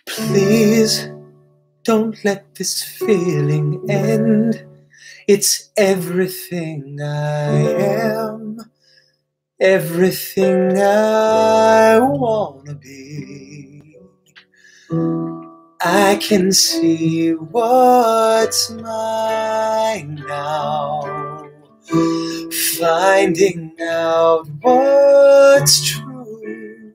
Please don't let this feeling end. It's everything I am, everything I wanna be. I can see what's mine now, finding out what's true.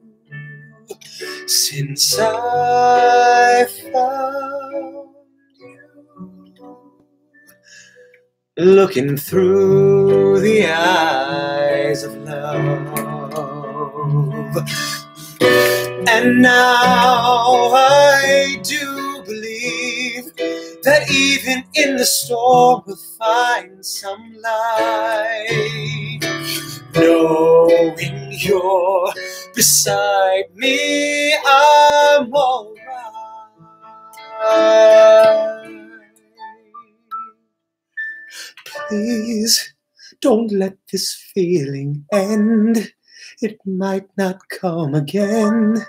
Since I found you, looking through the eyes of love. And now I do believe that even in the storm we'll find some light. Knowing you're beside me, I'm alright. Please don't let this feeling end. It might not come again.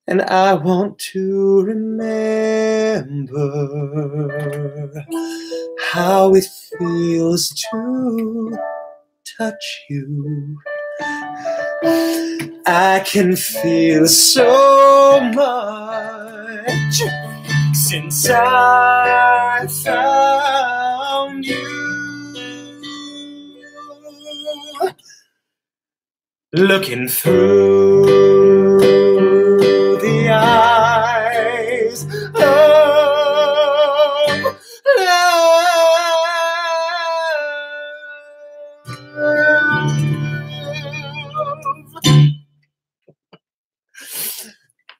And I want to remember how it feels to touch you. I can feel so much since I found you. Looking through the eyes of love.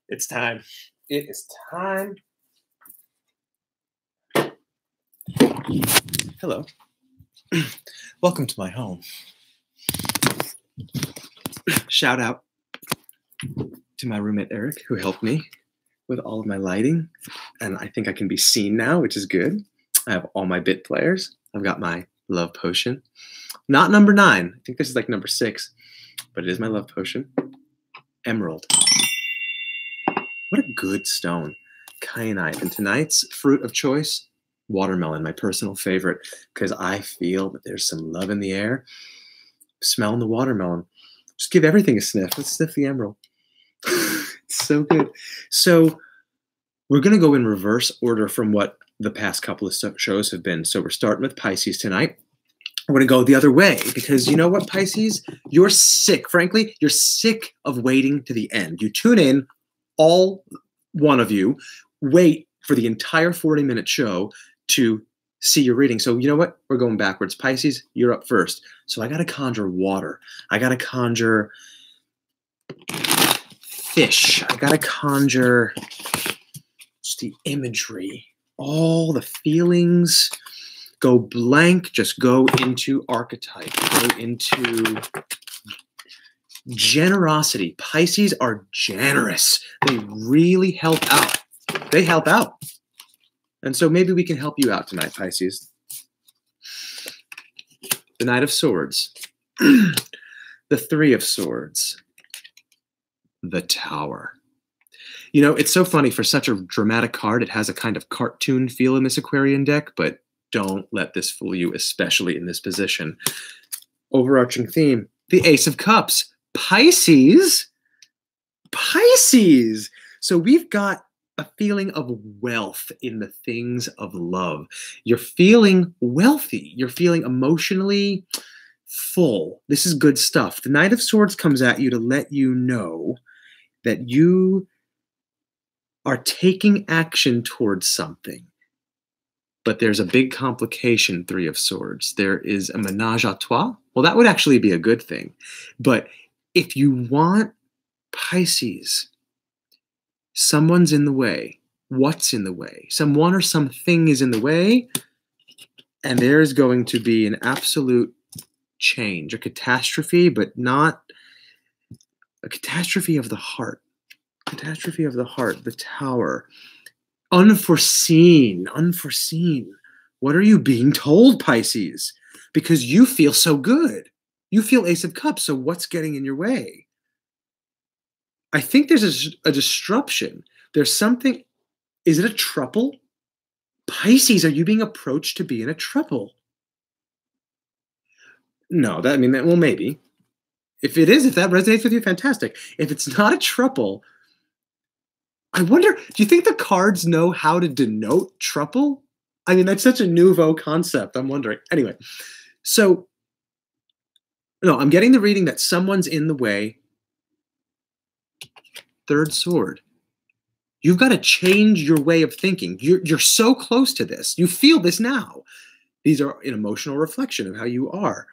It's time. It is time. Hello. Welcome to my home. Shout out to my roommate Eric, who helped me with all of my lighting. And I think I can be seen now, which is good. I have all my bit players. I've got my love potion. Not number 9. I think this is like number 6. But it is my love potion. Emerald. What a good stone. Kyanite. And tonight's fruit of choice, watermelon, my personal favorite, because I feel that there's some love in the air. Smelling the watermelon. Just give everything a sniff. Let's sniff the emerald. It's so good. So we're going to go in reverse order from what the past couple of shows have been. So we're starting with Pisces tonight. We're going to go the other way because you know what, Pisces? You're sick. Frankly, you're sick of waiting to the end. You tune in, all one of you, wait for the entire 40-minute show to see your reading. So you know what? We're going backwards. Pisces, you're up first. So I got to conjure water. I got to conjure fish. I got to conjure just the imagery, all the feelings. Go blank. Just go into archetype. Go into generosity. Pisces are generous. They really help out. They help out. And so maybe we can help you out tonight, Pisces. The Knight of Swords. The Three of Swords. The Tower. You know, it's so funny. For such a dramatic card, it has a kind of cartoon feel in this Aquarian deck, but don't let this fool you, especially in this position. Overarching theme, the Ace of Cups. Pisces. Pisces. So we've got a feeling of wealth in the things of love. You're feeling wealthy. You're feeling emotionally full. This is good stuff. The Knight of Swords comes at you to let you know that you are taking action towards something. But there's a big complication, Three of Swords. There is a ménage à trois. Well, that would actually be a good thing. But if you want Pisces, someone's in the way. What's in the way? Someone or something is in the way, and there's going to be an absolute change, a catastrophe, but not a catastrophe of the heart. Catastrophe of the heart, the Tower. Unforeseen, unforeseen. What are you being told, Pisces? because you feel so good. You feel Ace of Cups, so what's getting in your way? I think there's a disruption. There's something. Is it a trouble? Pisces, are you being approached to be in a trouble? No, well, maybe. If it is, if that resonates with you, fantastic. If it's not a trouble, I wonder, do you think the cards know how to denote trouble? I mean, that's such a nouveau concept. I'm wondering. Anyway, so, no, I'm getting the reading that someone's in the way. Third sword. You've got to change your way of thinking. You're so close to this. You feel this now. These are an emotional reflection of how you are.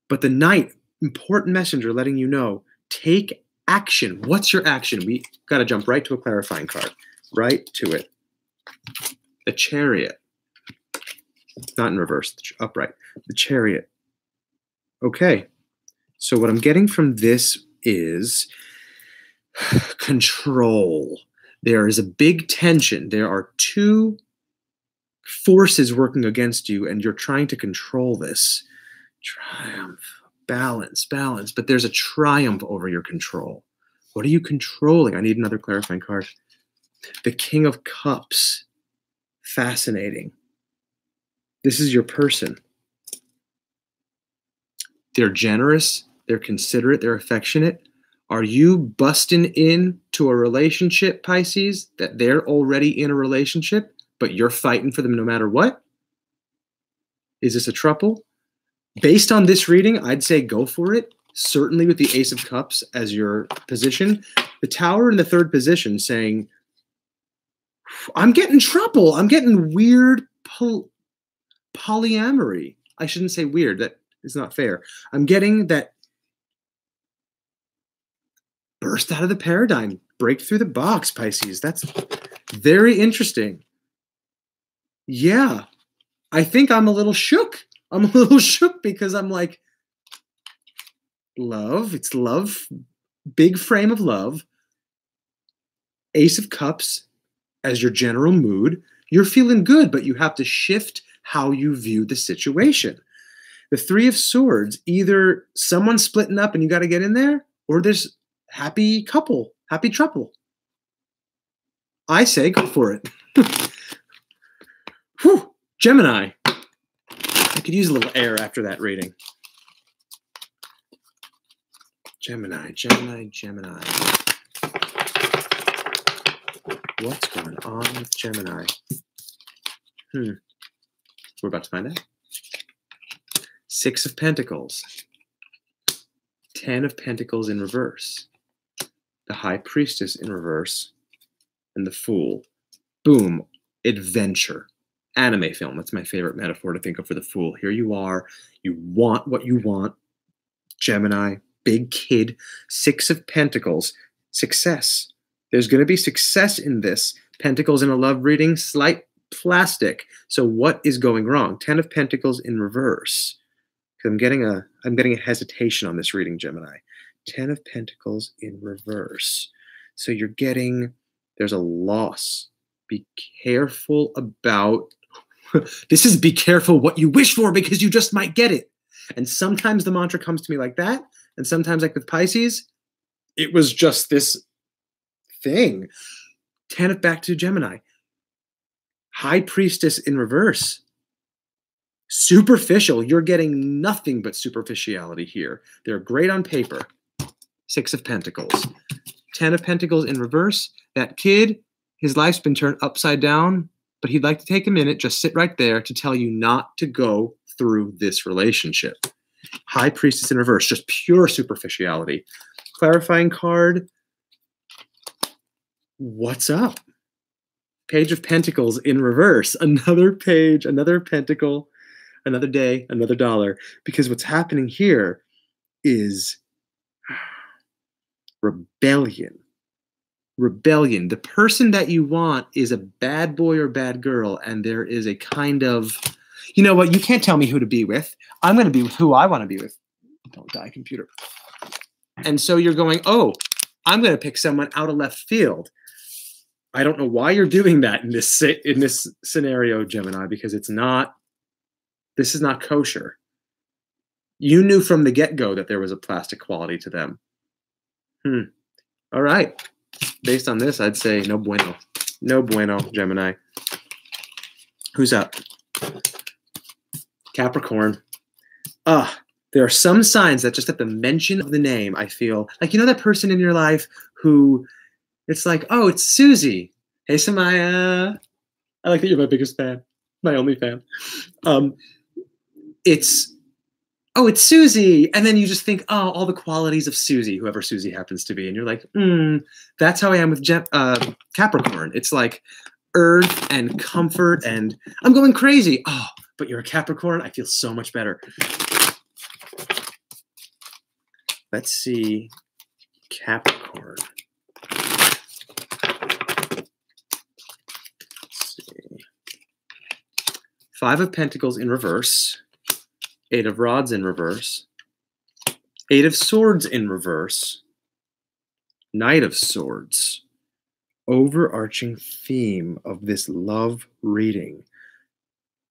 But the Knight, important messenger letting you know, take action. What's your action? We got to jump right to a clarifying card. Right to it. The Chariot. Not in reverse, upright. The Chariot. Okay. So what I'm getting from this is control. There is a big tension. There are two forces working against you, and you're trying to control this. Triumph, balance. But there's a triumph over your control. What are you controlling? I need another clarifying card. The King of Cups. Fascinating. This is your person. They're generous. They're considerate. They're affectionate. Are you busting into a relationship, Pisces, that they're already in a relationship, but you're fighting for them no matter what? Is this a trouble? Based on this reading, I'd say go for it. Certainly with the Ace of Cups as your position. The Tower in the third position saying, I'm getting trouble. I'm getting weird polyamory. I shouldn't say weird. That is not fair. I'm getting that burst out of the paradigm. Break through the box, Pisces. That's very interesting. Yeah. I think I'm a little shook. I'm a little shook because I'm like, love. It's love. Big frame of love. Ace of Cups as your general mood. You're feeling good, but you have to shift how you view the situation. The Three of Swords, either someone's splitting up and you got to get in there, or there's happy couple, happy trouble. I say go for it. Whew, Gemini. I could use a little air after that reading. Gemini. What's going on with Gemini? We're about to find out. Six of Pentacles. 10 of Pentacles in reverse. The High Priestess in reverse. And the Fool. Boom. Adventure. Anime film. That's my favorite metaphor to think of for the Fool. Here you are. You want what you want. Gemini. Big kid. Six of Pentacles. Success. There's going to be success in this. Pentacles in a love reading. Slight plastic. So what is going wrong? 10 of Pentacles in reverse. I'm getting a hesitation on this reading, Gemini. 10 of Pentacles in reverse. So you're getting, there's a loss. Be careful about, this is be careful what you wish for because you just might get it. And sometimes the mantra comes to me like that. And sometimes like with Pisces, it was just this thing. 10 of back to Gemini. High Priestess in reverse. Superficial. You're getting nothing but superficiality here. They're great on paper. Six of Pentacles. 10 of Pentacles in reverse. That kid, his life's been turned upside down, but he'd like to take a minute, just sit right there to tell you not to go through this relationship. High Priestess in reverse. Just pure superficiality. Clarifying card. What's up? Page of Pentacles in reverse. Another page, another pentacle. Another day, another dollar. Because what's happening here is rebellion. Rebellion. The person that you want is a bad boy or bad girl, and there is a kind of, you know what, you can't tell me who to be with. I'm going to be with who I want to be with. Don't die, computer. And so you're going, oh, I'm going to pick someone out of left field. I don't know why you're doing that in this scenario, Gemini, because it's not, this is not kosher. You knew from the get-go that there was a plastic quality to them. All right. Based on this, I'd say no bueno. No bueno, Gemini. Who's up? Capricorn. There are some signs that just at the mention of the name, I feel like, you know, that person in your life who it's like, oh, it's Susie. Hey, Samaya. I like that you're my biggest fan, my only fan. It's Susie. And then you just think, oh, all the qualities of Susie, whoever Susie happens to be. And you're like, that's how I am with Capricorn. It's like earth and comfort and I'm going crazy. Oh, but you're a Capricorn. I feel so much better. Let's see. Capricorn. Let's see. 5 of Pentacles in reverse. 8 of Rods in reverse. 8 of Swords in reverse. Knight of Swords. Overarching theme of this love reading.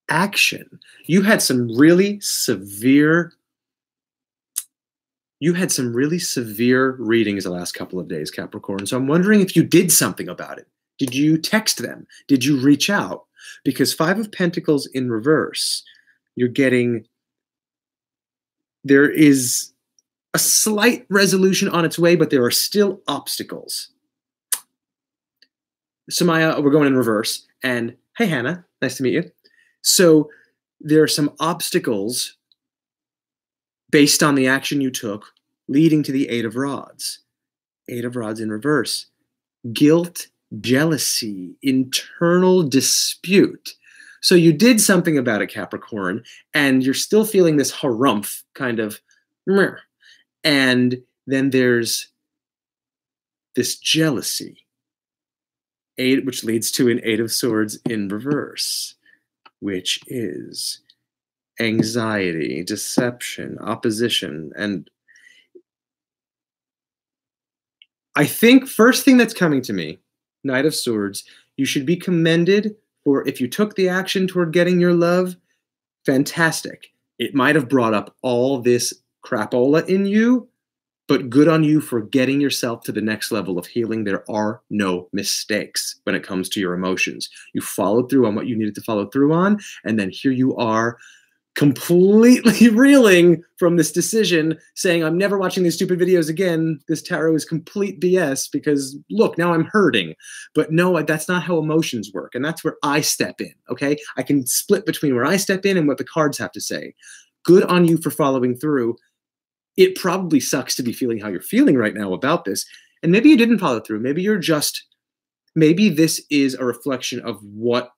Action. You had some really severe readings the last couple of days, Capricorn. So I'm wondering if you did something about it. Did you text them? Did you reach out? Because 5 of Pentacles in reverse, you're getting, there is a slight resolution on its way, but there are still obstacles. Samaya, we're going in reverse. And hey, Hannah, nice to meet you. So there are some obstacles based on the action you took, leading to the 8 of Rods. 8 of Rods in reverse. Guilt, jealousy, internal dispute. So you did something about it, Capricorn, and you're still feeling this harumph kind of, and then there's this jealousy, 8, which leads to an 8 of Swords in reverse, which is anxiety, deception, opposition. And I think first thing that's coming to me, Knight of Swords, you should be commended for if you took the action toward getting your love, fantastic. It might have brought up all this crapola in you, but good on you for getting yourself to the next level of healing. There are no mistakes when it comes to your emotions. You followed through on what you needed to follow through on, and then here you are completely reeling from this decision, saying, I'm never watching these stupid videos again. This tarot is complete BS because, look, now I'm hurting. But no, that's not how emotions work, and that's where I step in, okay? I can split between where I step in and what the cards have to say. Good on you for following through. It probably sucks to be feeling how you're feeling right now about this, and maybe you didn't follow through. Maybe you're just, maybe this is a reflection of what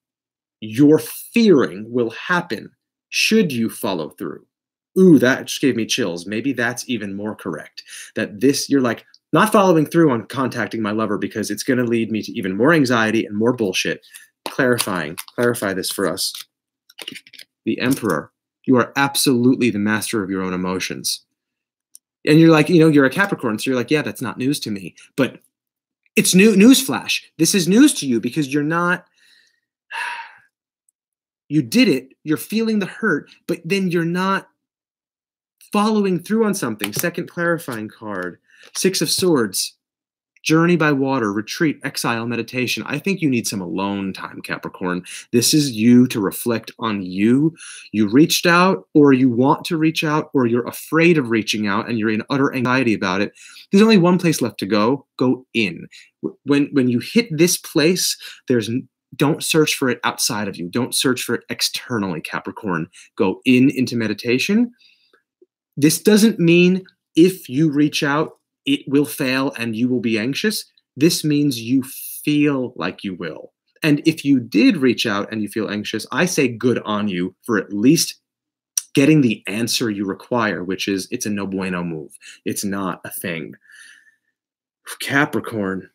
you're fearing will happen should you follow through. Ooh, that just gave me chills. Maybe that's even more correct. That this, you're like, not following through on contacting my lover because it's going to lead me to even more anxiety and more bullshit. Clarify this for us. The Emperor. You are absolutely the master of your own emotions. And you're like, you know, you're a Capricorn, so you're like, yeah, that's not news to me. But it's newsflash. This is news to you because you're not, you did it, you're feeling the hurt, but then you're not following through on something. Second clarifying card, 6 of Swords, journey by water, retreat, exile, meditation. I think you need some alone time, Capricorn. This is you to reflect on you. You reached out, or you want to reach out, or you're afraid of reaching out and you're in utter anxiety about it. There's only one place left to go. Go in. When you hit this place, don't search for it outside of you. Don't search for it externally, Capricorn. Go into meditation. This doesn't mean if you reach out, it will fail and you will be anxious. This means you feel like you will. And if you did reach out and you feel anxious, I say good on you for at least getting the answer you require, which is it's a no bueno move. It's not a thing. Capricorn,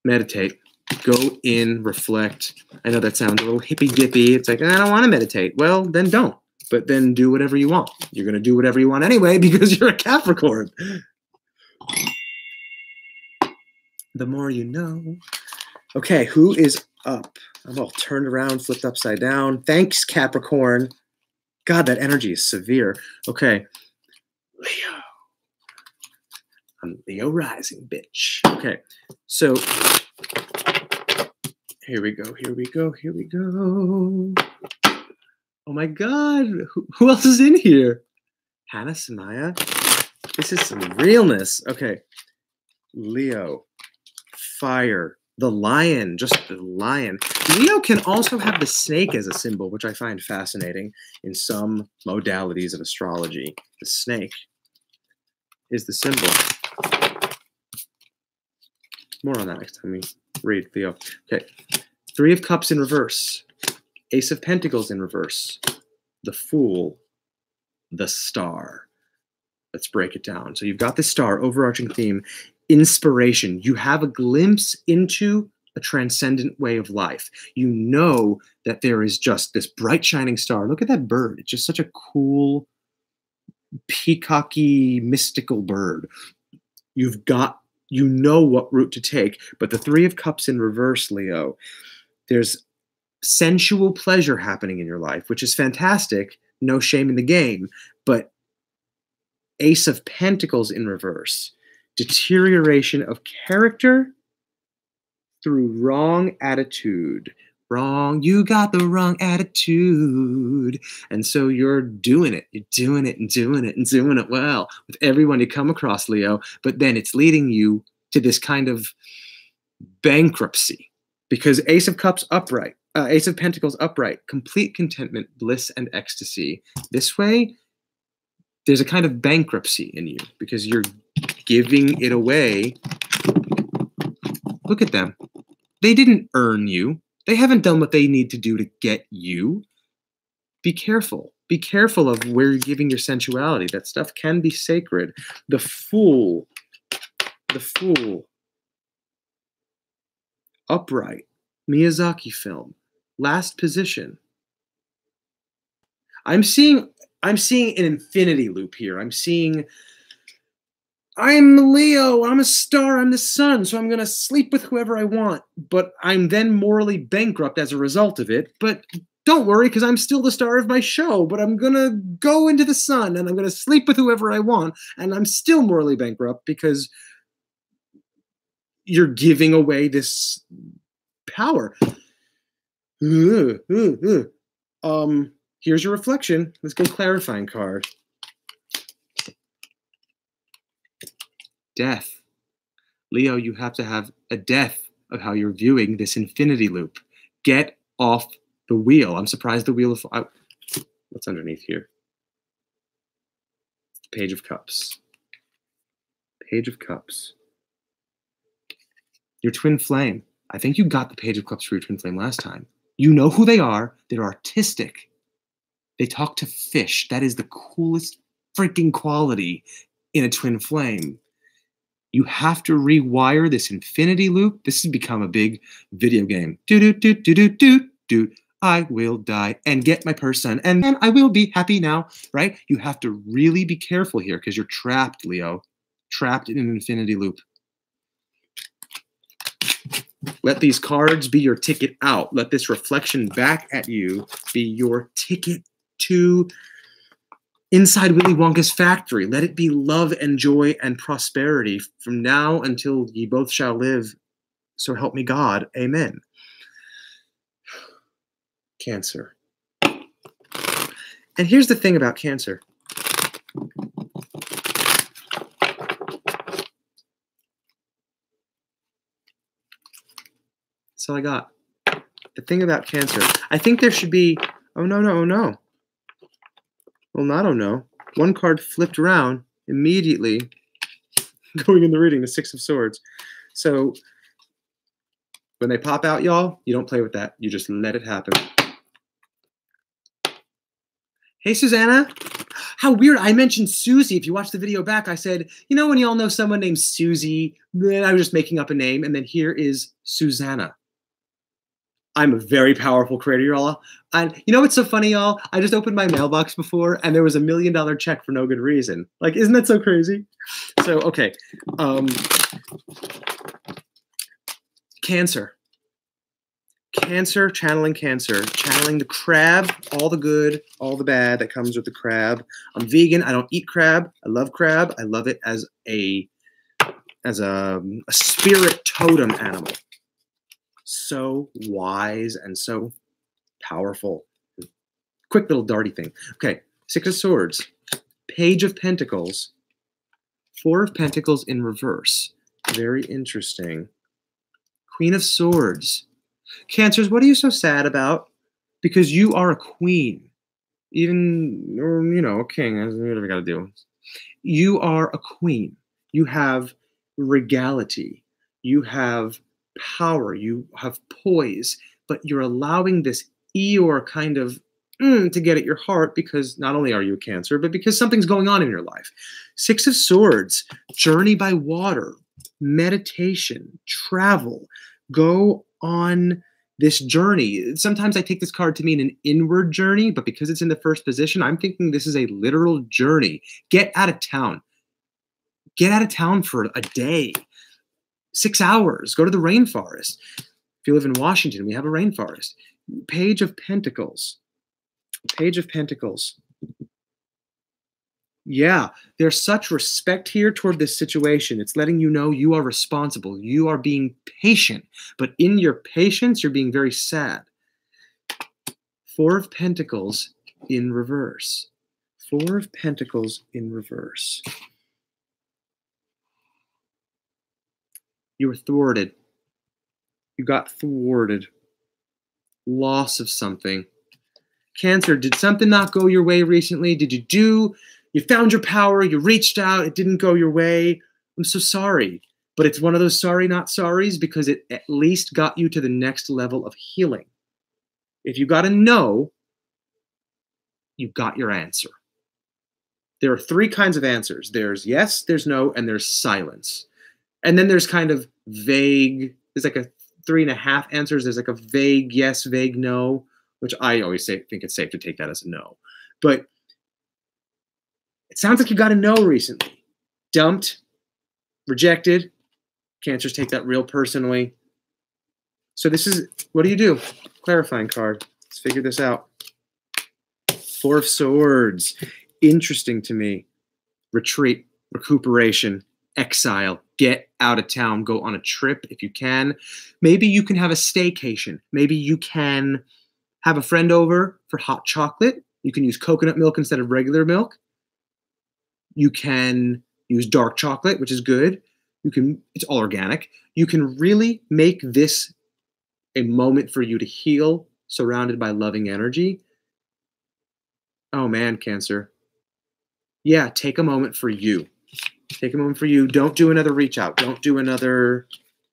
meditate. Go in, reflect. I know that sounds a little hippy-dippy. It's like, I don't want to meditate. Well, then don't. But then do whatever you want. You're going to do whatever you want anyway because you're a Capricorn. The more you know. Okay, who is up? I'm all turned around, flipped upside down. Thanks, Capricorn. God, that energy is severe. Okay. Leo. I'm Leo rising, bitch. Okay. So here we go. Here we go. Here we go. Oh my God. Who else is in here? Hannah, Samaya. This is some realness. Okay. Leo. Fire. The lion. Just the lion. Leo can also have the snake as a symbol, which I find fascinating in some modalities of astrology. The snake is the symbol. More on that next time we read Leo. Okay. Three of Cups in reverse. Ace of Pentacles in reverse. The Fool. The Star. Let's break it down. So you've got the star, overarching theme, inspiration. You have a glimpse into a transcendent way of life. You know that there is just this bright shining star. Look at that bird. It's just such a cool, peacocky, mystical bird. You know what route to take. But the Three of Cups in reverse, Leo, there's sensual pleasure happening in your life, which is fantastic. No shame in the game. But Ace of Pentacles in reverse, deterioration of character through wrong attitude. Wrong, you got the wrong attitude. And so you're doing it. You're doing it and doing it and doing it well with everyone you come across, Leo. But then it's leading you to this kind of bankruptcy because Ace of Cups upright, Ace of Pentacles upright, complete contentment, bliss, and ecstasy. This way, there's a kind of bankruptcy in you because you're giving it away. Look at them. They didn't earn you. They haven't done what they need to do to get you. Be careful. Be careful of where you're giving your sensuality. That stuff can be sacred. The Fool. The Fool. Upright. Miyazaki film. Last position. I'm seeing an infinity loop here. I'm Leo, I'm a star, I'm the sun, so I'm going to sleep with whoever I want, but I'm then morally bankrupt as a result of it. But don't worry, because I'm still the star of my show, but I'm going to go into the sun, and I'm going to sleep with whoever I want, and I'm still morally bankrupt because you're giving away this power. Here's your reflection. Let's go clarifying card. Death. Leo, you have to have a death of how you're viewing this infinity loop. Get off the wheel. I'm surprised the wheel of... what's underneath here? Page of Cups. Page of Cups. Your twin flame. I think you got the Page of Cups for your twin flame last time. You know who they are. They're artistic. They talk to fish. That is the coolest freaking quality in a twin flame. You have to rewire this infinity loop. This has become a big video game. Do. I will die and get my person, and then I will be happy now, right? You have to really be careful here because you're trapped, Leo. Trapped in an infinity loop. Let these cards be your ticket out. Let this reflection back at you be your ticket to inside Willy Wonka's factory. Let it be love and joy and prosperity from now until ye both shall live. So help me God. Amen. Cancer. And here's the thing about Cancer. That's all I got. The thing about Cancer. I think there should be... Oh, no. Well, not oh, no. One card flipped around immediately going in the reading, the Six of Swords. So when they pop out, y'all, you don't play with that. You just let it happen. Hey, Susanna. How weird. I mentioned Susie. If you watch the video back, I said, you know when y'all know someone named Susie? Then I was just making up a name. And then here is Susanna. I'm a very powerful creator, y'all. And you know what's so funny, y'all? I just opened my mailbox before, and there was $1 million check for no good reason. Like, isn't that so crazy? So, okay. Cancer. Cancer, channeling Cancer, channeling the crab, all the good, all the bad that comes with the crab. I'm vegan. I don't eat crab. I love crab. I love it as a spirit totem animal. So wise and so powerful. Quick little darty thing. Okay, Six of Swords, Page of Pentacles, Four of Pentacles in reverse. Very interesting. Queen of Swords. Cancers, what are you so sad about? Because you are a queen. Even, or, you know, a king, whatever you got to do. You are a queen. You have regality. You have power. You have poise. But you're allowing this Eeyore kind of to get at your heart because not only are you a Cancer, but because something's going on in your life. Six of Swords, journey by water, meditation, travel, go on this journey. Sometimes I take this card to mean an inward journey, but because it's in the first position, I'm thinking this is a literal journey. Get out of town. Get out of town for a day. 6 hours. Go to the rainforest. If you live in Washington, we have a rainforest. Page of Pentacles. Page of Pentacles. Yeah, there's such respect here toward this situation. It's letting you know you are responsible. You are being patient. But in your patience, you're being very sad. Four of Pentacles in reverse. Four of Pentacles in reverse. You were thwarted. You got thwarted. Loss of something. Cancer, did something not go your way recently? You found your power, you reached out, it didn't go your way. I'm so sorry. But it's one of those sorry not sorries because it at least got you to the next level of healing. If you got a no, you got your answer. There are three kinds of answers. There's yes, there's no, and there's silence. And then there's kind of vague, there's like a 3.5 answers. There's like a vague yes, vague no, which I always think it's safe to take that as a no. But it sounds like you got a no recently. Dumped, rejected. Cancers take that real personally. So this is, what do you do? Clarifying card. Let's figure this out. Four of Swords. Interesting to me. Retreat, recuperation, exile, get out of town, go on a trip if you can. Maybe you can have a staycation. Maybe you can have a friend over for hot chocolate. You can use coconut milk instead of regular milk. You can use dark chocolate, which is good. It's all organic. You can really make this a moment for you to heal, surrounded by loving energy. Oh man, Cancer. Yeah, take a moment for you. Take a moment for you. Don't do another reach out. Don't do another.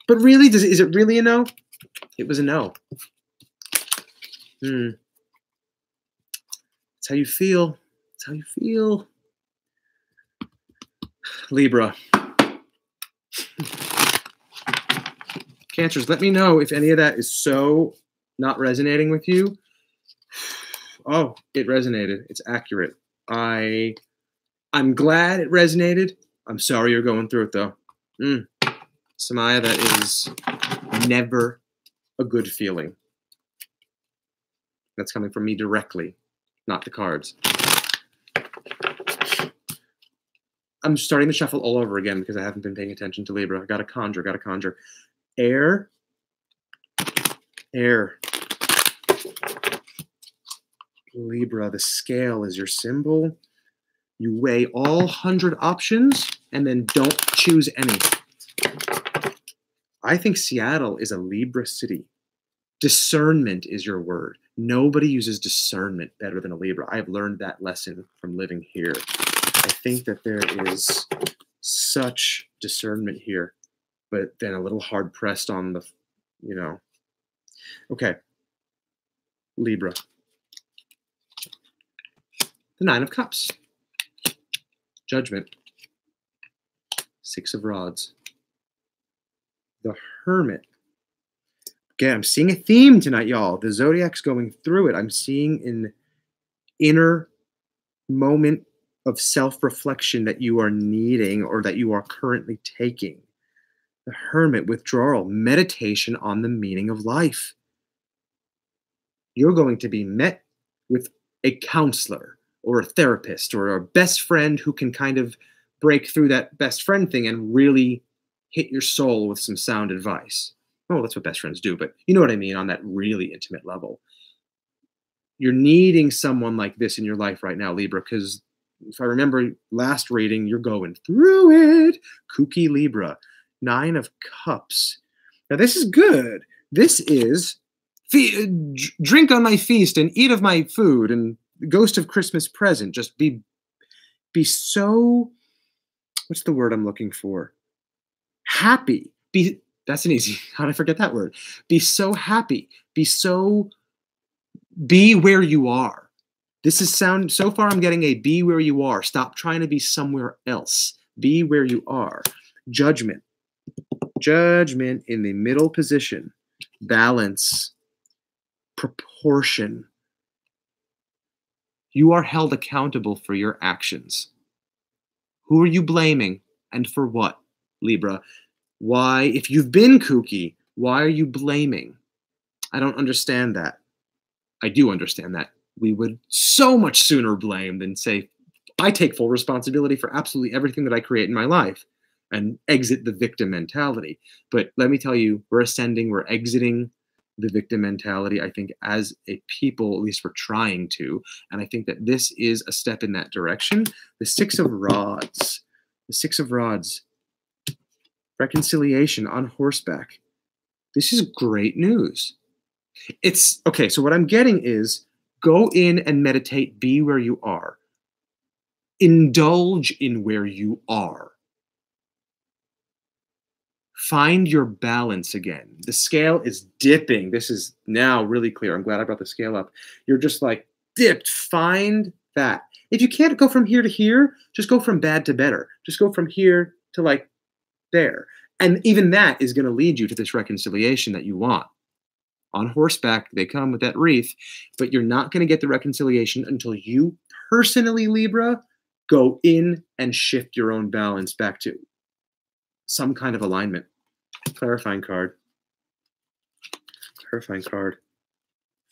But really, is it really a no? It was a no. That's how you feel. That's how you feel. Libra. Cancers, let me know if any of that is so not resonating with you. Oh, it resonated. It's accurate. I'm glad it resonated. I'm sorry you're going through it, though. Samaya, that is never a good feeling. That's coming from me directly, not the cards. I'm starting to shuffle all over again because I haven't been paying attention to Libra. Gotta conjure. Air. Libra, the scale is your symbol. You weigh all 100 options and then don't choose any. I think Seattle is a Libra city. Discernment is your word. Nobody uses discernment better than a Libra. I have learned that lesson from living here. I think that there is such discernment here, but then a little hard pressed on the, Okay. Libra. The Nine of Cups. Judgment. Six of Rods. The Hermit. Again, I'm seeing a theme tonight, y'all. The Zodiac's going through it. I'm seeing an inner moment of self-reflection that you are needing or that you are currently taking. The Hermit, withdrawal, meditation on the meaning of life. You're going to be met with a counselor or a therapist or a best friend who can kind of break through that best friend thing and really hit your soul with some sound advice. Oh, that's what best friends do, but you know what I mean on that really intimate level. You're needing someone like this in your life right now, Libra, because if I remember last reading, you're going through it. Kooky Libra, 9 of Cups. Now, this is good. This is drink on my feast and eat of my food and ghost of Christmas present. Just be so, what's the word I'm looking for? Happy. That's an easy, how did I forget that word? Be so happy. Be where you are. This is so far I'm getting a be where you are. Stop trying to be somewhere else. Be where you are. Judgment. Judgment in the middle position. Balance. Proportion. You are held accountable for your actions. Who are you blaming and for what, Libra? Why, if you've been kooky, why are you blaming? I don't understand that. I do understand that. We would so much sooner blame than say, I take full responsibility for absolutely everything that I create in my life and exit the victim mentality. But let me tell you, we're ascending, we're exiting the victim mentality. I think as a people, at least we're trying to. And I think that this is a step in that direction. The 6 of Rods. The 6 of Rods. Reconciliation on horseback. This is great news. It's okay. So what I'm getting is go in and meditate, be where you are. Indulge in where you are. Find your balance again. The scale is dipping. This is now really clear. I'm glad I brought the scale up. You're just like dipped. Find that. If you can't go from here to here, just go from bad to better. Just go from here to like there. And even that is going to lead you to this reconciliation that you want. On horseback, they come with that wreath, but you're not going to get the reconciliation until you personally, Libra, go in and shift your own balance back to some kind of alignment. Clarifying card. Clarifying card.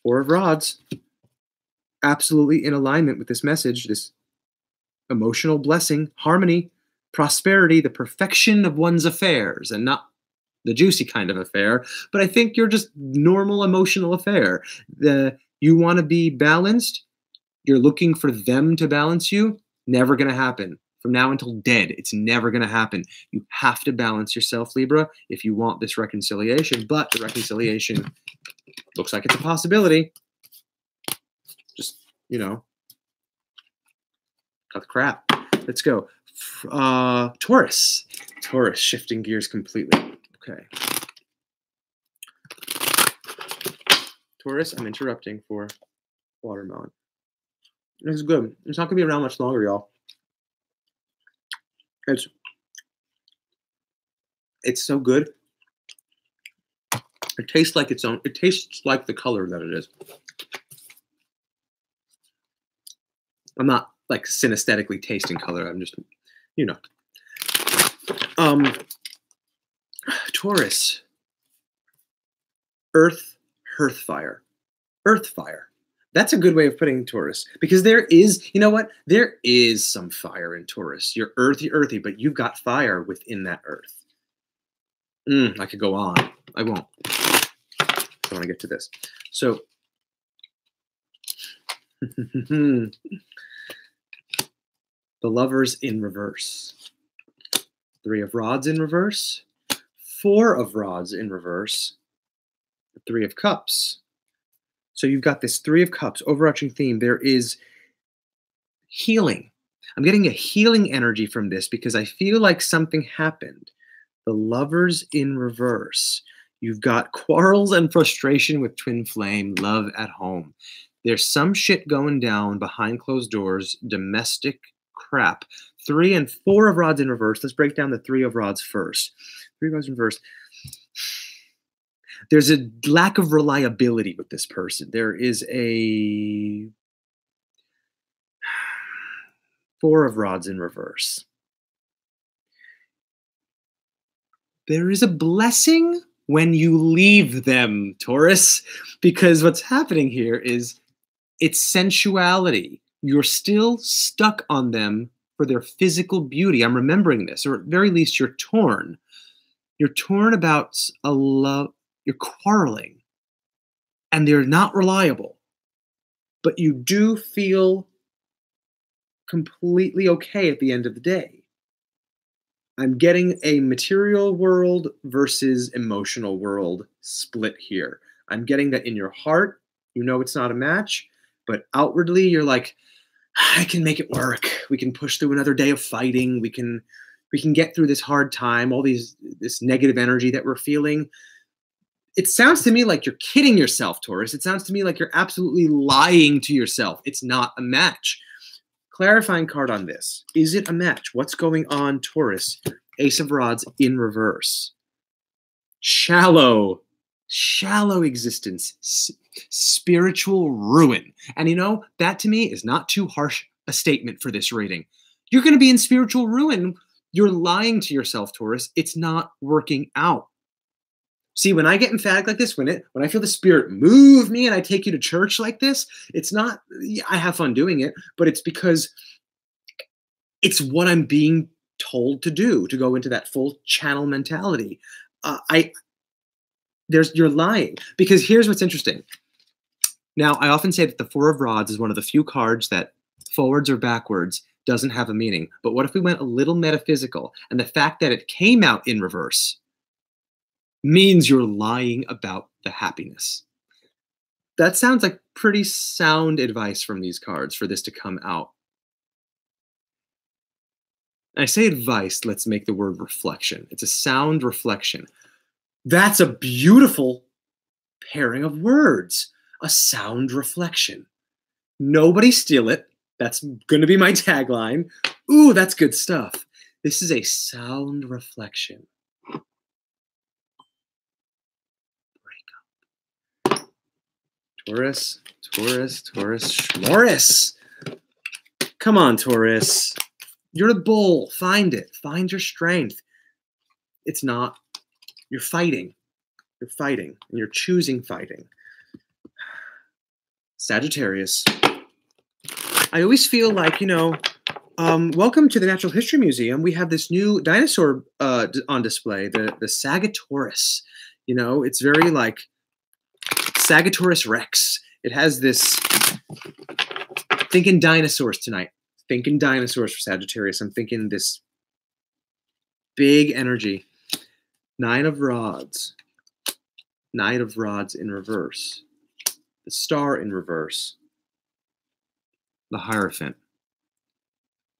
4 of Rods. Absolutely in alignment with this message, this emotional blessing, harmony, prosperity, the perfection of one's affairs, and not the juicy kind of affair, but I think you're just normal emotional affair. You want to be balanced. You're looking for them to balance you. Never going to happen. From now until dead, it's never going to happen. You have to balance yourself, Libra, if you want this reconciliation. But the reconciliation looks like it's a possibility. Just, cut the crap. Let's go. Taurus. Taurus, shifting gears completely. Okay. Taurus, I'm interrupting for watermelon. This is good. It's not going to be around much longer, y'all. It's so good. It tastes like its own. It tastes like the color that it is. I'm not like synesthetically tasting color. I'm just, Taurus. Earth, hearth fire. Earth fire. That's a good way of putting Taurus, because there is, there is some fire in Taurus. You're earthy, but you've got fire within that earth. I could go on. I won't. I want to get to this. So, the Lovers in reverse. 3 of Rods in reverse. 4 of Rods in reverse. 3 of Cups. So you've got this 3 of Cups, overarching theme. There is healing. I'm getting a healing energy from this because I feel like something happened. The Lovers in reverse. You've got quarrels and frustration with twin flame, love at home. There's some shit going down behind closed doors, domestic crap. 3 and 4 of Rods in reverse. Let's break down the 3 of Rods first. 3 of Rods in reverse. There's a lack of reliability with this person. There is a 4 of Rods in reverse. There is a blessing when you leave them, Taurus, because what's happening here is it's sensuality. You're still stuck on them for their physical beauty. I'm remembering this, or at very least you're torn. You're torn about a love, you're quarreling, and they're not reliable. But you do feel completely okay at the end of the day. I'm getting a material world versus emotional world split here. I'm getting that in your heart, you know it's not a match, but outwardly you're like, I can make it work. We can push through another day of fighting. We can get through this hard time, all this negative energy that we're feeling. It sounds to me like you're kidding yourself, Taurus. It sounds to me like you're absolutely lying to yourself. It's not a match. Clarifying card on this. Is it a match? What's going on, Taurus? Ace of Rods in reverse. Shallow existence. Spiritual ruin. And you know, that to me is not too harsh a statement for this reading. You're going to be in spiritual ruin. You're lying to yourself, Taurus. It's not working out. See, when I get emphatic like this, when I feel the spirit move me and I take you to church like this, it's not, I have fun doing it, but it's because it's what I'm being told to do, to go into that full channel mentality. You're lying, because here's what's interesting. Now, I often say that the Four of Rods is one of the few cards that forwards or backwards doesn't have a meaning. But what if we went a little metaphysical, and the fact that it came out in reverse means you're lying about the happiness? That sounds like pretty sound advice from these cards for this to come out. And I say advice, let's make the word reflection. It's a sound reflection. That's a beautiful pairing of words. A sound reflection. Nobody steal it. That's going to be my tagline. Ooh, that's good stuff. This is a sound reflection. Taurus, Schmorris. Come on, Taurus. You're a bull. Find it. Find your strength. It's not. You're fighting. You're fighting. And you're choosing fighting. Sagittarius. I always feel like, welcome to the Natural History Museum. We have this new dinosaur on display, the Sagittarius. It's very like Sagittarius Rex. It has this, thinking dinosaurs tonight. Thinking dinosaurs for Sagittarius. I'm thinking this big energy. Nine of Rods. Knight of Rods in reverse. The Star in reverse. The Hierophant.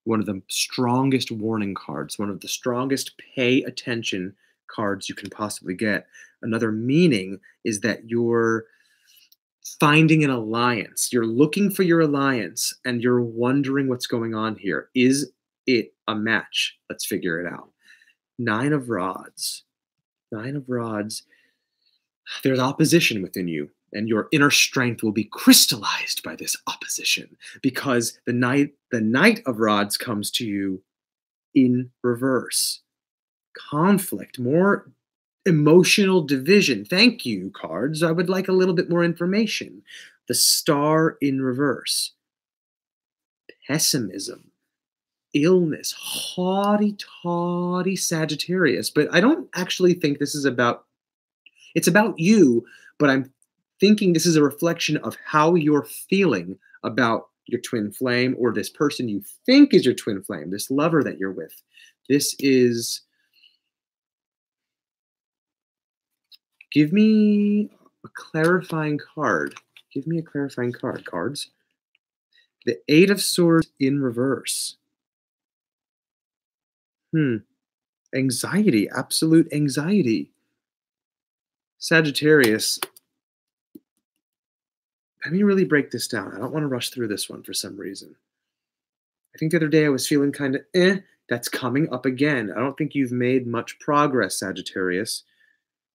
One of the strongest warning cards. One of the strongest pay attention cards you can possibly get. Another meaning is that you're finding an alliance. You're looking for your alliance and you're wondering what's going on here. Is it a match? Let's figure it out. Nine of Rods. Nine of Rods. There's opposition within you, and your inner strength will be crystallized by this opposition, because the Knight of Rods comes to you in reverse. Conflict, more emotional division. Thank you, cards. I would like a little bit more information. The Star in reverse. Pessimism. Illness. Haughty Sagittarius. But I don't actually think this is about, it's about you, but I'm thinking this is a reflection of how you're feeling about your twin flame, or this person you think is your twin flame, this lover that you're with. This is, give me a clarifying card. Give me a clarifying card, cards. The Eight of Swords in reverse. Anxiety, absolute anxiety. Sagittarius, let me really break this down. I don't want to rush through this one for some reason. I think the other day I was feeling kind of That's coming up again. I don't think you've made much progress, Sagittarius.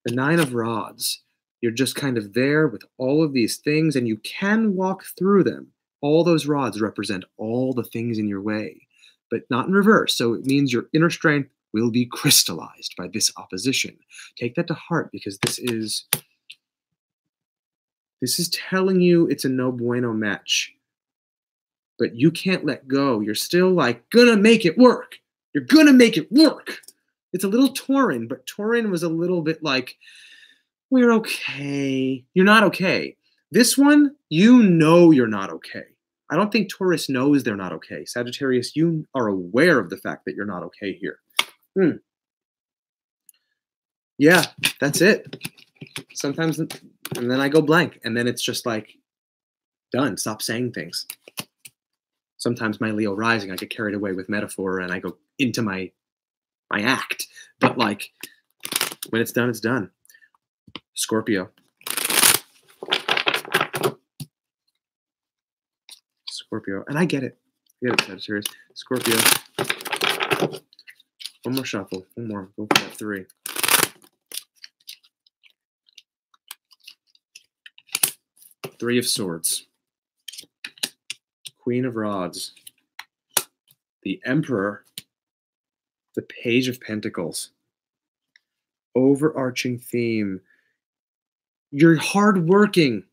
The Nine of Rods. You're just kind of there with all of these things, and you can walk through them. All those rods represent all the things in your way, but not in reverse. So it means your inner strength will be crystallized by this opposition. Take that to heart, because this is telling you it's a no bueno match. But you can't let go. You're still like, gonna make it work. You're gonna make it work. It's a little Taurin, but Taurin was a little bit like, we're okay. You're not okay. This one, you know you're not okay. I don't think Taurus knows they're not okay. Sagittarius, you are aware of the fact that you're not okay here. Yeah, that's it. Sometimes, and then I go blank, and then it's just like, done. Stop saying things. Sometimes my Leo rising, I get carried away with metaphor, and I go into my act. But like, when it's done, it's done. Scorpio. Scorpio. And I get it. I get it, Sagittarius. Scorpio. One more shuffle. One more. Go for that 3. Three of Swords. Queen of Rods. The Emperor. The Page of Pentacles. Overarching theme. You're hardworking.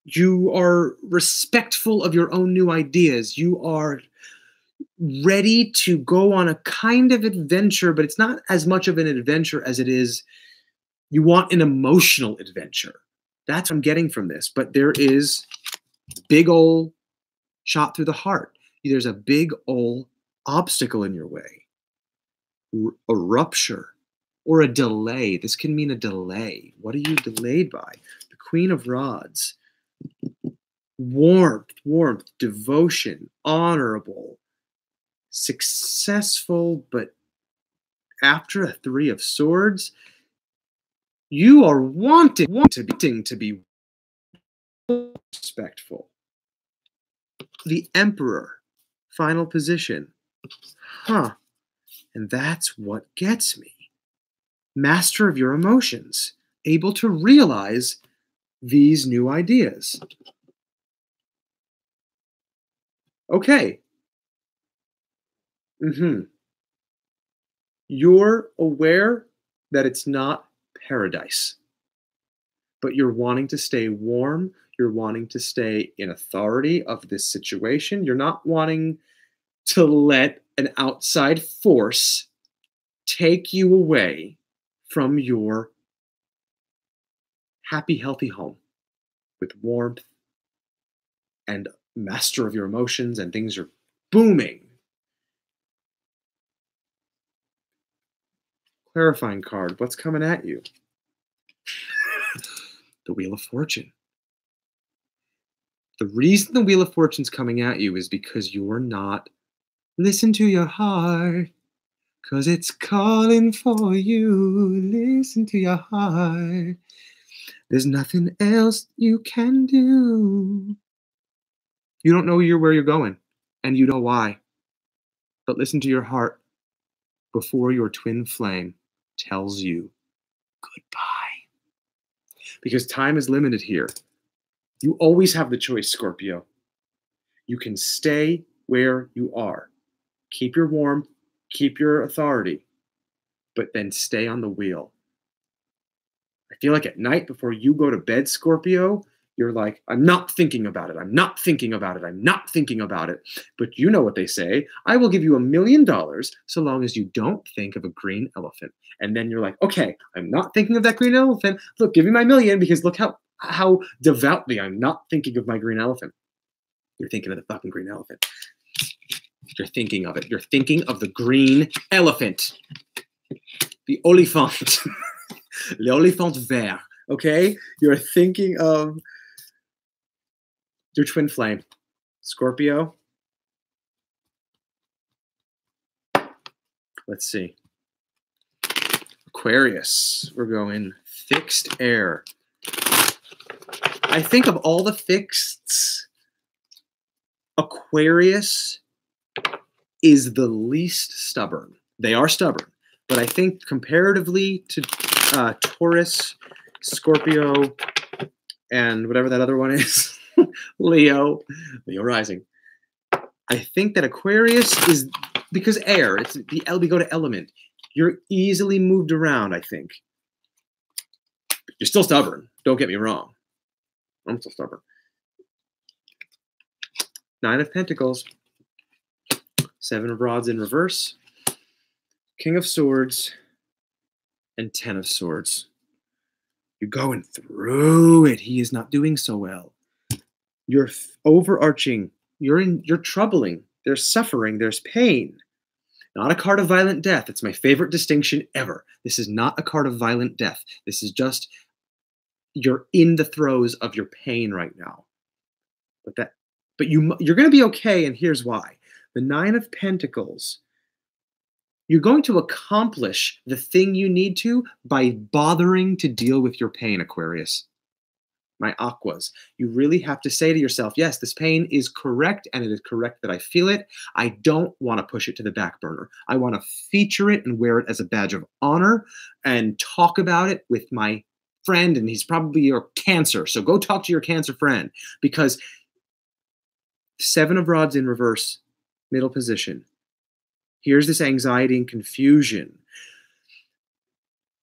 You are respectful of your own new ideas. You are ready to go on a kind of adventure, but it's not as much of an adventure as it is, you want an emotional adventure. That's what I'm getting from this. But there is big ol' shot through the heart. There's a big ol' obstacle in your way. A rupture or a delay. This can mean a delay. What are you delayed by? The Queen of Rods. Warmth, devotion, honorable, successful, but after a 3 of Swords, you are wanting to be respectful. The Emperor, final position. And that's what gets me. Master of your emotions, able to realize these new ideas. Okay. You're aware that it's not paradise, but you're wanting to stay warm. You're wanting to stay in authority of this situation. You're not wanting to let an outside force take you away from your happy, healthy home with warmth and master of your emotions, and things are booming. Clarifying card. What's coming at you? The Wheel of Fortune. The reason the Wheel of Fortune's coming at you is because you're not. Listen to your heart, because it's calling for you. Listen to your heart. There's nothing else you can do. You don't know where you're going, and you know why. But listen to your heart before your twin flame tells you goodbye. Because time is limited here. You always have the choice, Scorpio. You can stay where you are. Keep your warmth, keep your authority, but then stay on the wheel. I feel like at night before you go to bed, Scorpio, you're like, I'm not thinking about it. I'm not thinking about it. I'm not thinking about it. But you know what they say. I will give you $1 million so long as you don't think of a green elephant. And then you're like, okay, I'm not thinking of that green elephant. Look, give me my million, because look how devoutly I'm not thinking of my green elephant. You're thinking of the fucking green elephant. You're thinking of it. You're thinking of the green elephant. The olifant. L'olifant vert. Okay? You're thinking of your twin flame. Scorpio. Let's see. Aquarius. We're going fixed air. I think of all the fixeds, Aquarius is the least stubborn. They are stubborn, but I think comparatively to Taurus, Scorpio, and whatever that other one is, Leo rising, I think that Aquarius is because air, it's the we go to element. You're easily moved around, I think. You're still stubborn. Don't get me wrong. I'm still stubborn. 9 of Pentacles. 7 of Rods in reverse. King of Swords. And 10 of Swords. You're going through it. He is not doing so well. You're overarching. You're troubling. There's suffering. There's pain. Not a card of violent death. It's my favorite distinction ever. This is not a card of violent death. This is just you're in the throes of your pain right now. But you're going to be okay, and here's why. The 9 of Pentacles. You're going to accomplish the thing you need to by bothering to deal with your pain, Aquarius. My aquas. You really have to say to yourself, yes, this pain is correct, and it is correct that I feel it. I don't want to push it to the back burner. I want to feature it and wear it as a badge of honor and talk about it with my friend, and he's probably your Cancer. So go talk to your Cancer friend, because 7 of Rods in reverse, middle position. Here's this anxiety and confusion.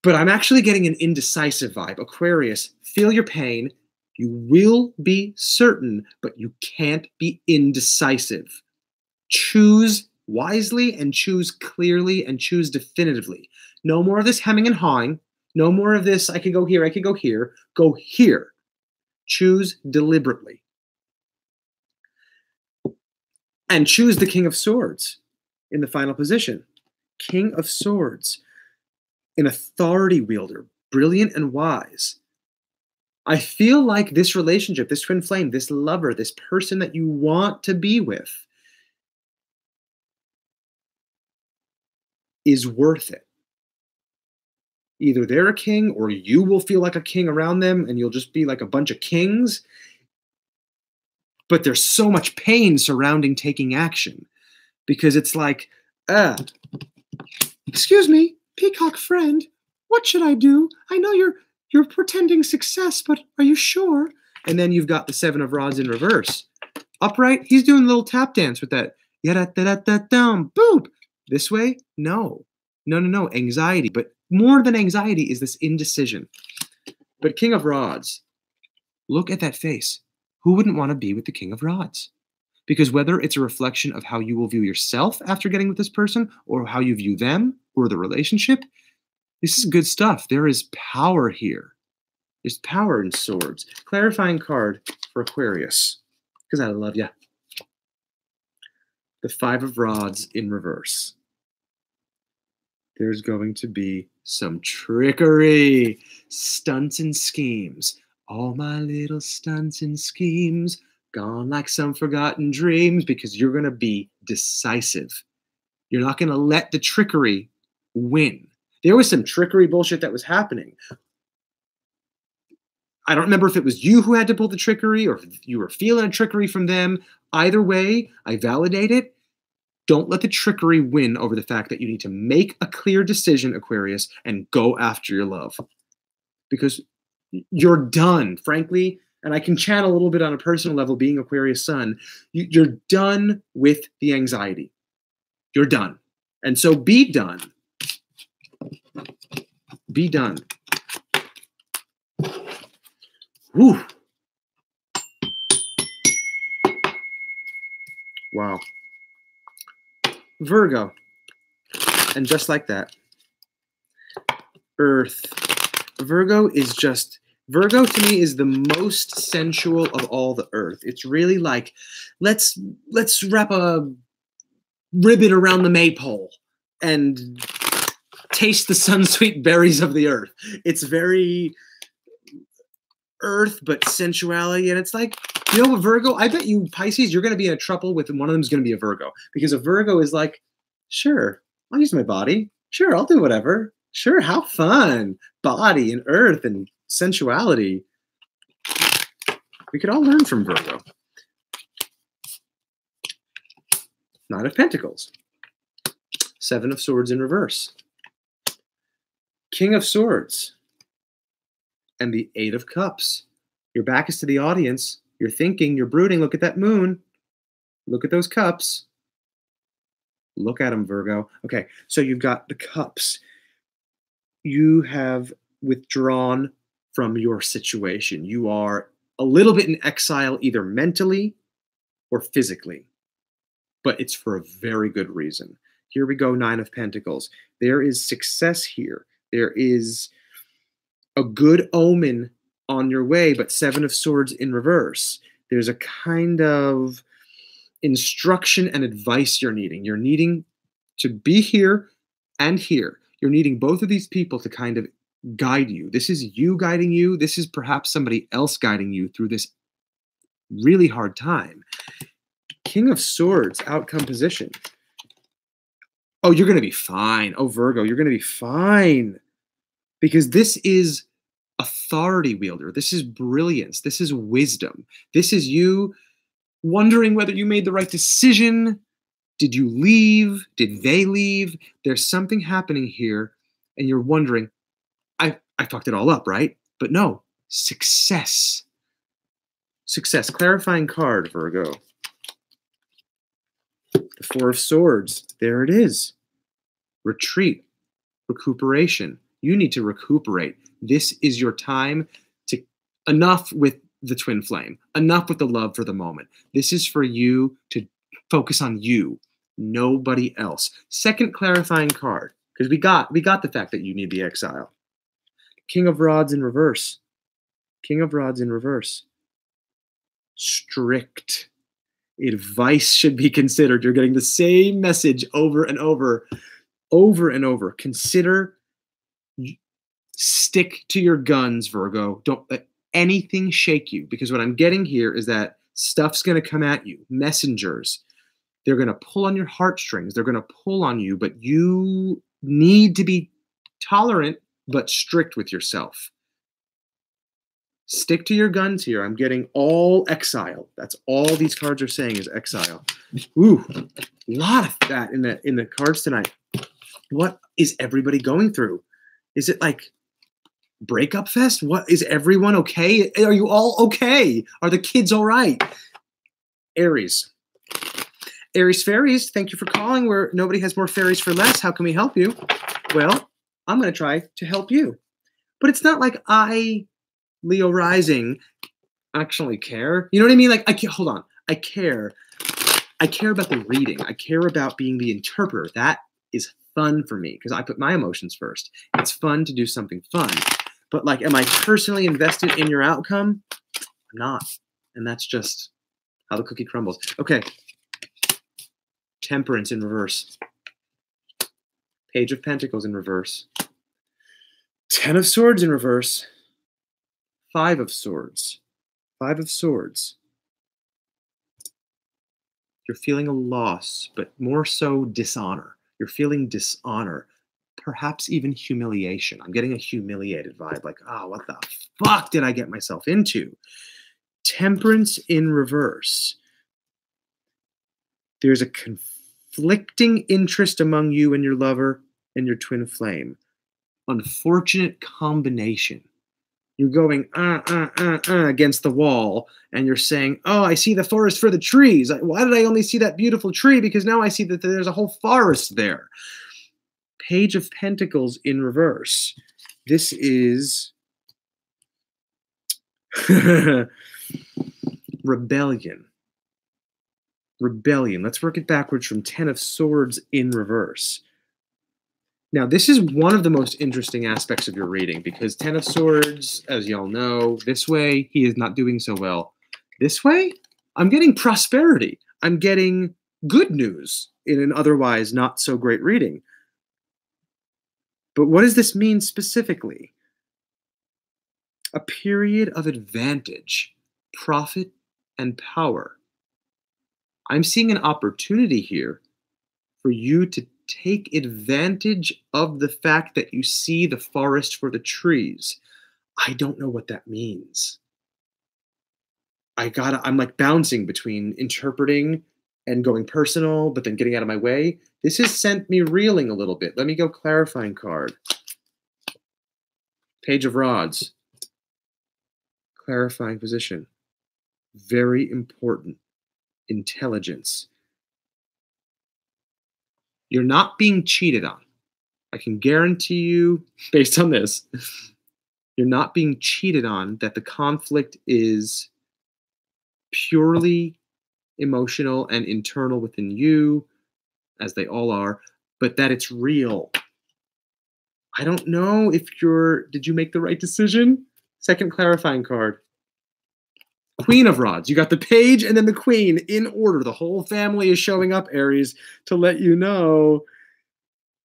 But I'm actually getting an indecisive vibe. Aquarius, feel your pain. You will be certain, but you can't be indecisive. Choose wisely and choose clearly and choose definitively. No more of this hemming and hawing. No more of this, I could go here, I could go here. Go here. Choose deliberately. And choose the King of Swords in the final position. King of Swords, an authority wielder, brilliant and wise. I feel like this relationship, this twin flame, this lover, this person that you want to be with is worth it. Either they're a king or you will feel like a king around them and you'll just be like a bunch of kings. But there's so much pain surrounding taking action because it's like, excuse me, peacock friend, what should I do? I know you're pretending success, but are you sure? And then you've got the 7 of Rods in reverse. Upright, he's doing a little tap dance with that. Yada-da-da-da-dum, boop. This way, no. No. Anxiety. But more than anxiety is this indecision. But King of Rods, look at that face. Who wouldn't want to be with the King of Rods? Because whether it's a reflection of how you will view yourself after getting with this person or how you view them or the relationship, this is good stuff. There is power here. There's power in swords. Clarifying card for Aquarius, because I love you. The 5 of Rods in reverse. There's going to be some trickery, stunts and schemes. All my little stunts and schemes gone like some forgotten dreams, because you're going to be decisive. You're not going to let the trickery win. There was some trickery bullshit that was happening. I don't remember if it was you who had to pull the trickery or if you were feeling a trickery from them. Either way, I validate it. Don't let the trickery win over the fact that you need to make a clear decision, Aquarius, and go after your love. Because you're done, frankly. And I can channel a little bit on a personal level, being Aquarius sun. You're done with the anxiety. You're done. And so be done. Be done. Whew. Wow. Virgo. And just like that. Earth. Virgo to me is the most sensual of all the earth. It's really like, let's wrap a ribbon around the maypole and taste the sun-sweet berries of the earth. It's very earth, but sensuality. And it's like, you know what, Virgo, I bet you Pisces, you're going to be in trouble with one of them is going to be a Virgo. Because a Virgo is like, sure, I'll use my body. Sure, I'll do whatever. Sure, how fun. Body and earth and sensuality. We could all learn from Virgo. 9 of Pentacles. 7 of Swords in reverse. King of Swords. And the 8 of Cups. Your back is to the audience. You're thinking, you're brooding. Look at that moon. Look at those cups. Look at them, Virgo. Okay, so you've got the cups. You have withdrawn from your situation. You are a little bit in exile, either mentally or physically, but it's for a very good reason. Here we go, Nine of Pentacles. There is success here. There is a good omen on your way, but Seven of Swords in reverse. There's a kind of instruction and advice you're needing. You're needing to be here and here. You're needing both of these people to kind of guide you. This is you guiding you. This is perhaps somebody else guiding you through this really hard time. King of Swords, outcome position. Oh, you're going to be fine. Oh, Virgo, you're going to be fine. Because this is authority wielder. This is brilliance. This is wisdom. This is you wondering whether you made the right decision. Did you leave? Did they leave? There's something happening here, and you're wondering, I fucked it all up, right? But no, success. Success. Clarifying card, Virgo. The Four of Swords. There it is. Retreat. Recuperation. You need to recuperate. This is your time to enough with the twin flame. Enough with the love for the moment. This is for you to focus on you, nobody else. Second clarifying card, because we got the fact that you need the exile. King of Rods in reverse. King of Rods in reverse. Strict. Advice should be considered. You're getting the same message over and over, over and over. Consider, stick to your guns, Virgo. Don't let anything shake you, because what I'm getting here is that stuff's going to come at you. Messengers. They're going to pull on your heartstrings. They're going to pull on you, but you need to be tolerant but strict with yourself. Stick to your guns here. I'm getting all exile. That's all these cards are saying is exile. Ooh, a lot of that in the cards tonight. What is everybody going through? Is it like breakup fest? What, is everyone okay? Are you all okay? Are the kids all right? Aries. Aries fairies, thank you for calling. Where nobody has more fairies for less. How can we help you? Well, I'm going to try to help you. But it's not like I, Leo rising, actually care. You know what I mean? Like, hold on. I care. I care about the reading. I care about being the interpreter. That is fun for me because I put my emotions first. It's fun to do something fun. But like, am I personally invested in your outcome? I'm not. And that's just how the cookie crumbles. Okay. Temperance in reverse. Page of Pentacles in reverse. Ten of Swords in reverse. Five of Swords. Five of Swords. You're feeling a loss, but more so dishonor. You're feeling dishonor, perhaps even humiliation. I'm getting a humiliated vibe, like, oh, what the fuck did I get myself into? Temperance in reverse. There's a conflicting interest among you and your lover and your twin flame. Unfortunate combination. You're going against the wall, and you're saying, oh, I see the forest for the trees. Why did I only see that beautiful tree? Because now I see that there's a whole forest there. Page of Pentacles in reverse. This is rebellion. Rebellion. Let's work it backwards from Ten of Swords in reverse. Now, this is one of the most interesting aspects of your reading because Ten of Swords, as y'all know, this way, he is not doing so well. This way, I'm getting prosperity. I'm getting good news in an otherwise not so great reading. But what does this mean specifically? A period of advantage, profit, and power. I'm seeing an opportunity here for you to take advantage of the fact that you see the forest for the trees. I don't know what that means. I'm like bouncing between interpreting and going personal, but then getting out of my way. This has sent me reeling a little bit. Let me go clarifying card. Page of Rods. Clarifying position. Very important. Intelligence. You're not being cheated on. I can guarantee you, based on this, you're not being cheated on, that the conflict is purely emotional and internal within you, as they all are, but that it's real. I don't know if did you make the right decision? Second clarifying card. Queen of Rods. You got the page and then the queen in order. The whole family is showing up, Aries, to let you know.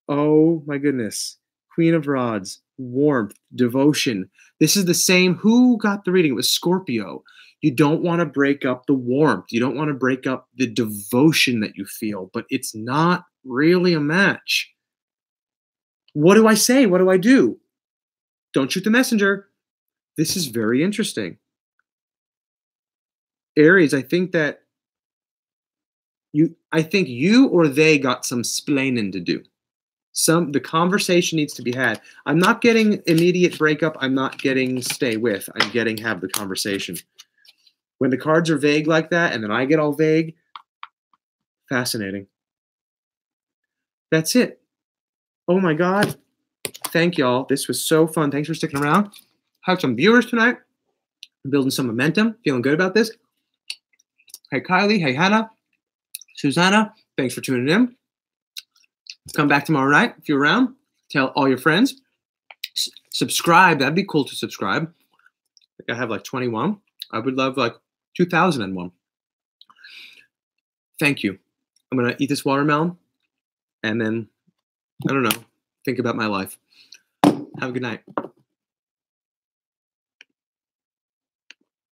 Oh my goodness. Queen of Rods, warmth, devotion. This is the same. Who got the reading? It was Scorpio. You don't want to break up the warmth. You don't want to break up the devotion that you feel, but it's not really a match. What do I say? What do I do? Don't shoot the messenger. This is very interesting. Aries, I think you or they got some splaining to do. The conversation needs to be had. I'm not getting immediate breakup. I'm not getting stay with. I'm getting have the conversation. When the cards are vague like that, and then I get all vague, fascinating. That's it. Oh my God. Thank y'all. This was so fun. Thanks for sticking around. Have some viewers tonight. I'm building some momentum. Feeling good about this. Hey, Kylie. Hey, Hannah. Susanna. Thanks for tuning in. Come back tomorrow night if you're around. Tell all your friends. Subscribe. That'd be cool to subscribe. I think I have like 21. I would love like 2001. Thank you. I'm going to eat this watermelon and then, I don't know, think about my life. Have a good night.